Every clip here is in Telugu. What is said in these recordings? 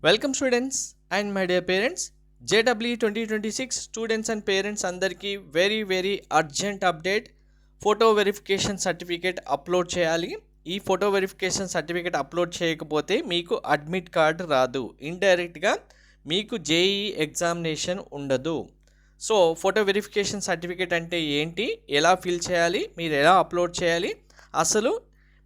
Welcome students and my dear parents. JW 2026 students and parents అందరికీ very urgent update. Photo verification certificate upload చేయాలి. ఈ ఫోటో వెరిఫికేషన్ సర్టిఫికేట్ అప్లోడ్ చేయకపోతే మీకు అడ్మిట్ కార్డ్ రాదు. ఇండైరెక్ట్గా మీకు జేఈ ఎగ్జామినేషన్ ఉండదు. సో ఫోటో వెరిఫికేషన్ సర్టిఫికేట్ అంటే ఏంటి, ఎలా ఫిల్ చేయాలి, మీరు ఎలా అప్లోడ్ చేయాలి, అసలు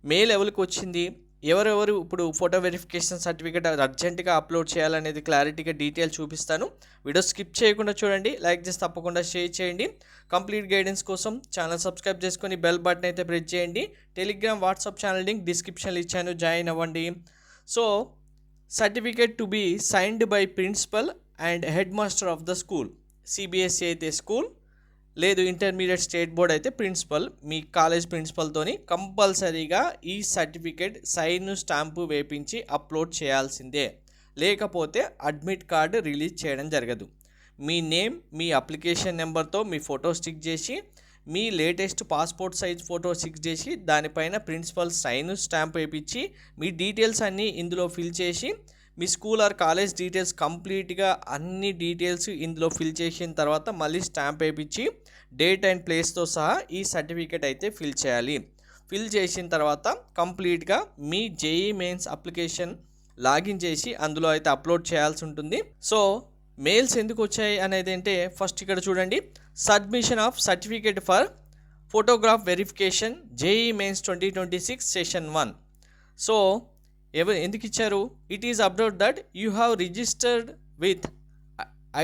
మెయిల్ ఎవరికి వచ్చింది, ఎవరెవరు ఇప్పుడు ఫోటో వెరిఫికేషన్ సర్టిఫికేట్ అర్జెంటుగా అప్లోడ్ చేయాలనేది క్లారిటీగా డీటెయిల్ చూపిస్తాను. వీడియో స్కిప్ చేయకుండా చూడండి, లైక్ చేసి తప్పకుండా షేర్ చేయండి. కంప్లీట్ గైడెన్స్ కోసం ఛానల్ సబ్స్క్రైబ్ చేసుకొని బెల్ బటన్ అయితే ప్రెస్ చేయండి. టెలిగ్రామ్ వాట్సాప్ ఛానల్ లింక్ డిస్క్రిప్షన్లో ఇచ్చాను, జాయిన్ అవ్వండి. So certificate to be signed by principal and headmaster of the school. CBSE అయితే స్కూల్, లేదు ఇంటర్మీడియట్ స్టేట్ బోర్డ్ అయితే ప్రిన్సిపల్, మీ కాలేజ్ ప్రిన్సిపల్తోని కంపల్సరీగా ఈ సర్టిఫికేట్ సైన్ స్టాంపు వేపించి అప్లోడ్ చేయాల్సిందే. లేకపోతే అడ్మిట్ కార్డు రిలీజ్ చేయడం జరగదు. మీ నేమ్, మీ అప్లికేషన్ నెంబర్తో మీ ఫోటో స్టిక్ చేసి, మీ latest passport size photo stick చేసి, దానిపైన ప్రిన్సిపల్ సైన్ స్టాంప్ వేపించి, మీ డీటెయిల్స్ అన్నీ ఇందులో ఫిల్ చేసి, మీ స్కూల్ ఆర్ కాలేజ్ డీటెయిల్స్ కంప్లీట్గా అన్ని డీటెయిల్స్ ఇందులో ఫిల్ చేసిన తర్వాత మళ్ళీ స్టాంప్ వేయించి డేట్ అండ్ ప్లేస్తో సహా ఈ సర్టిఫికేట్ అయితే ఫిల్ చేయాలి. ఫిల్ చేసిన తర్వాత కంప్లీట్గా మీ జేఈ మెయిన్స్ అప్లికేషన్ లాగిన్ చేసి అందులో అయితే అప్లోడ్ చేయాల్సి ఉంటుంది. సో మెయిల్స్ ఎందుకు వచ్చాయి అనేది అంటే, ఫస్ట్ ఇక్కడ చూడండి, submission of certificate for photograph verification JEE mains 2026 session 1. So ఎందుకు ఇచ్చారు? It is update that you have registered with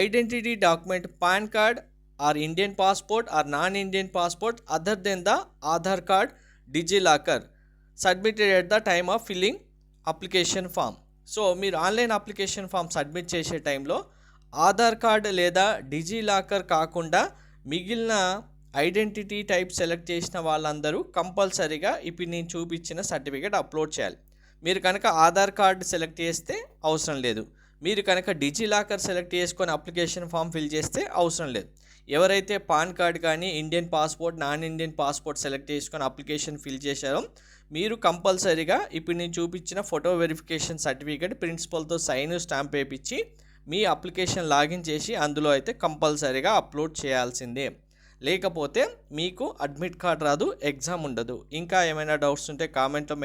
identity document PAN card or Indian passport or non Indian passport other than the Aadhaar card DigiLocker submitted at the time of filling application form. So మీరు ఆన్లైన్ అప్లికేషన్ ఫామ్ సబ్మిట్ చేసే టైంలో ఆధార్ కార్డ్ లేదా డిజిలాకర్ కాకుండా మిగిలిన ఐడెంటిటీ టైప్ సెలెక్ట్ చేసిన వాళ్ళందరూ కంపల్సరీగా ఇప్పుడు నేను చూపించిన సర్టిఫికేట్ అప్లోడ్ చేయాలి. మీరు కనుక ఆధార్ కార్డు సెలెక్ట్ చేస్తే అవసరం లేదు. మీరు కనుక డిజిలాకర్ సెలెక్ట్ చేసుకొని అప్లికేషన్ ఫామ్ ఫిల్ చేస్తే అవసరం లేదు. ఎవరైతే పాన్ కార్డ్ కానీ Indian passport, non Indian passport select చేసుకొని అప్లికేషన్ ఫిల్ చేశారో మీరు కంపల్సరీగా ఇప్పుడు నేను చూపించిన ఫోటో వెరిఫికేషన్ సర్టిఫికేట్ ప్రిన్సిపల్తో సైన్ స్టాంప్ వేయించి మీ అప్లికేషన్ లాగిన్ చేసి అందులో అయితే కంపల్సరీగా అప్లోడ్ చేయాల్సిందే. లేకపోతే మీకు అడ్మిట్ కార్డ్ రాదు, ఎగ్జామ్ ఉండదు. ఇంకా ఏమైనా డౌట్స్ ఉంటే కామెంట్లో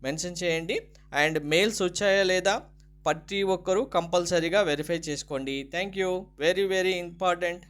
మెన్షన్ చేయండి. అండ్ మెయిల్స్ వచ్చాయా లేదా ప్రతి ఒక్కరూ కంపల్సరీగా వెరిఫై చేసుకోండి. Thank you. Very important.